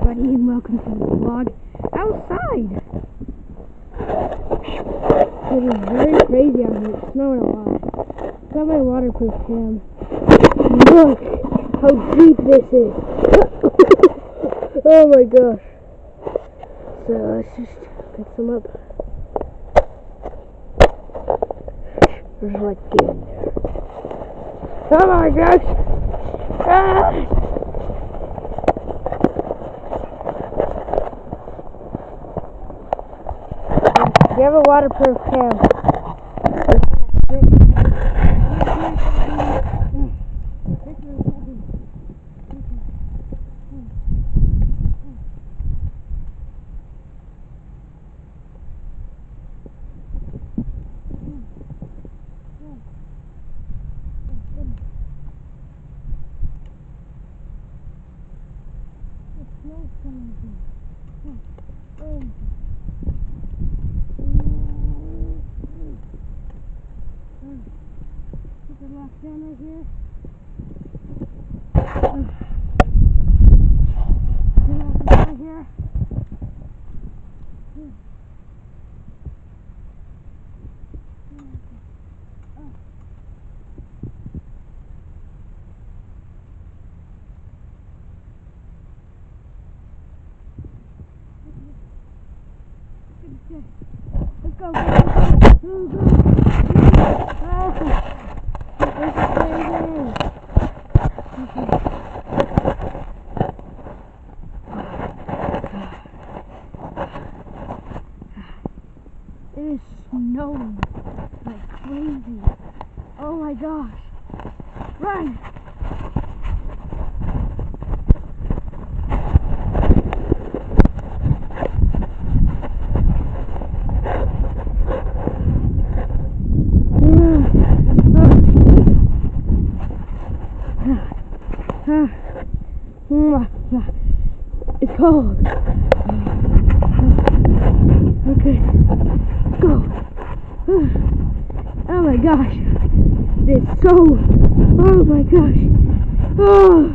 everybody, and welcome to the vlog outside. It is very crazy out here. It's snowing a lot. Got my waterproof cam. Look how deep this is. Oh my gosh. So let's just pick some up. There's like deer in there. Oh my gosh. Ah! You have a waterproof cam. Keep it locked down right here. Right here. Let's go. It is snowing like crazy. Oh my gosh. Run! It's cold. Okay, let's go. Oh my gosh, it's so. Oh my gosh. Oh.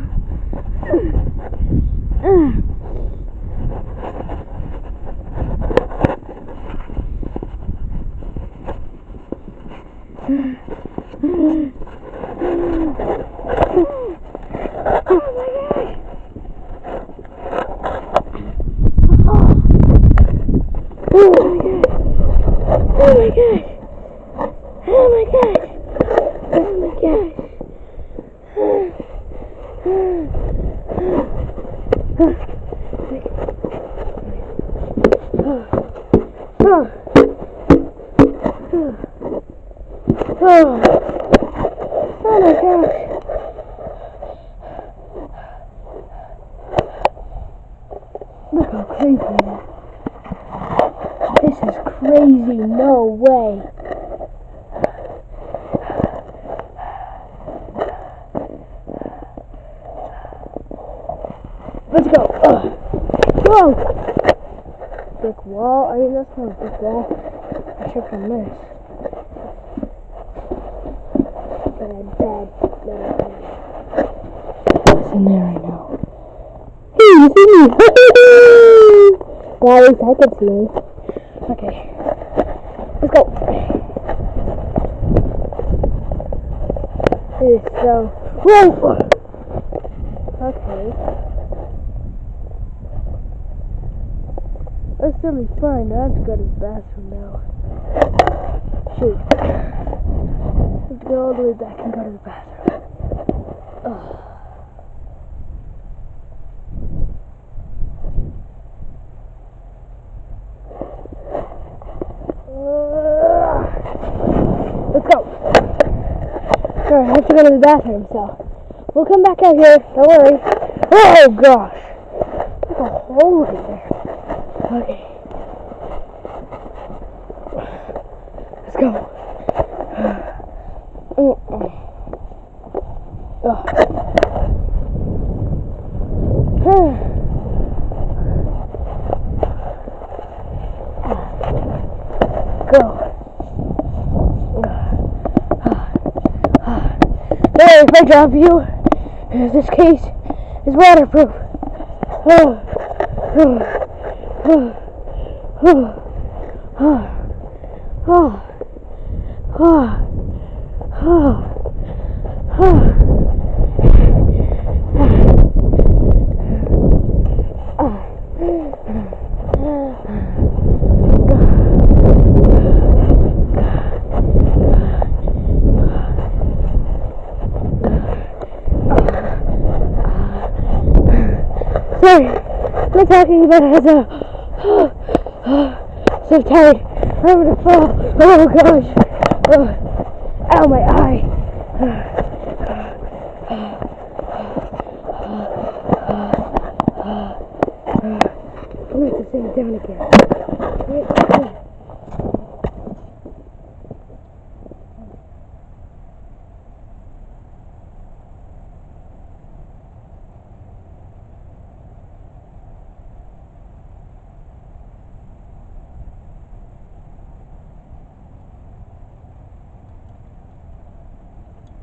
Oh my gosh! Oh my gosh! Oh my gosh! Oh my gosh! Look how crazy it is. This is crazy, no way. Let's go. Whoa! Brick wall? I mean, that's not a brick wall. I tripped on this. Bad. What's in there right now? Hey, you see me? Well, at least I can see me. Okay, let's go. It is so. Whoa! Okay. That's totally fine. I have to go to the bathroom now. Shoot. I have to go all the way back and go to the bathroom. Ugh. Let's go. Sorry, I have to go to the bathroom, so we'll come back out here. Don't worry. Oh gosh, there's a hole right there. Okay, let's go. Go. Hey, if I drop you, this case is waterproof. Oh. Sorry, I'm talking about it. So tired. I'm gonna fall. Oh gosh. Ow, my eye. I'm gonna have to sit down again.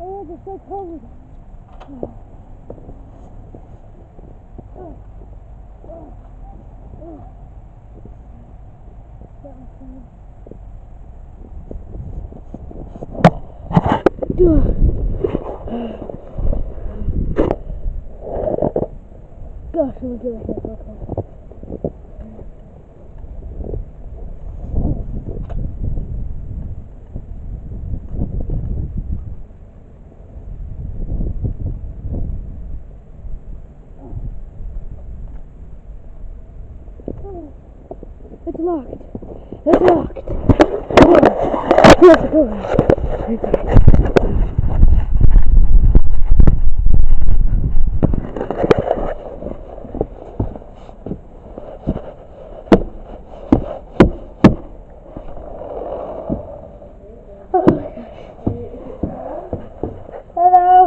Oh, it's so cold. Gosh, I'm gonna do it here. Okay. It's locked. It's locked. Yes, go ahead. Oh my gosh. Hello.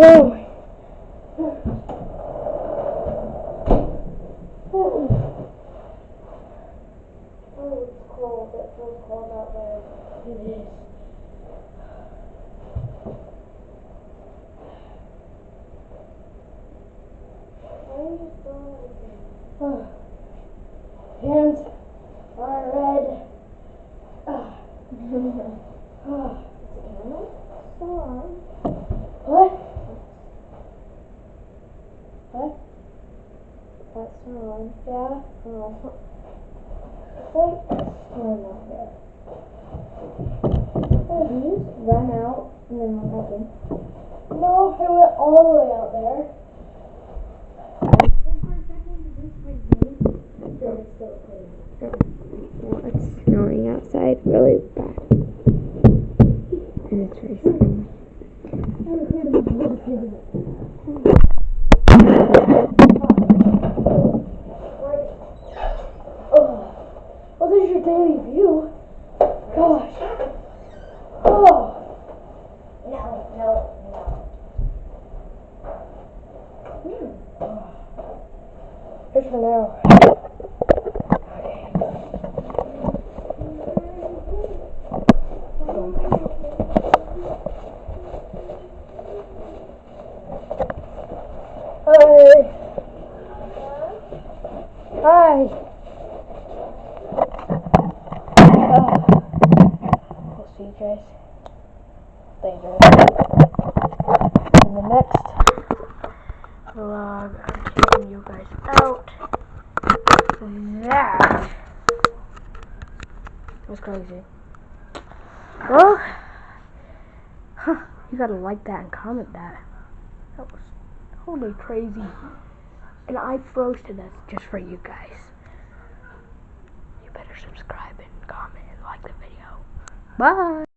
Oh. It is. Why are you still hands are red. Still on. What? What? That's still on. Yeah? It's like storm out there. Did you just run out and then run back in? No, I went all the way out there. Well, it's snowing outside really bad. And it's very scary. Oh, there's your daily view. Gosh. Oh. No. Here's for now. Hi. We'll see you guys later. In the next vlog, I'm taking you guys out. That was crazy. Well, you gotta like that and comment that. That was totally crazy. And I froze to death just for you guys. You better subscribe and comment and like the video. Bye!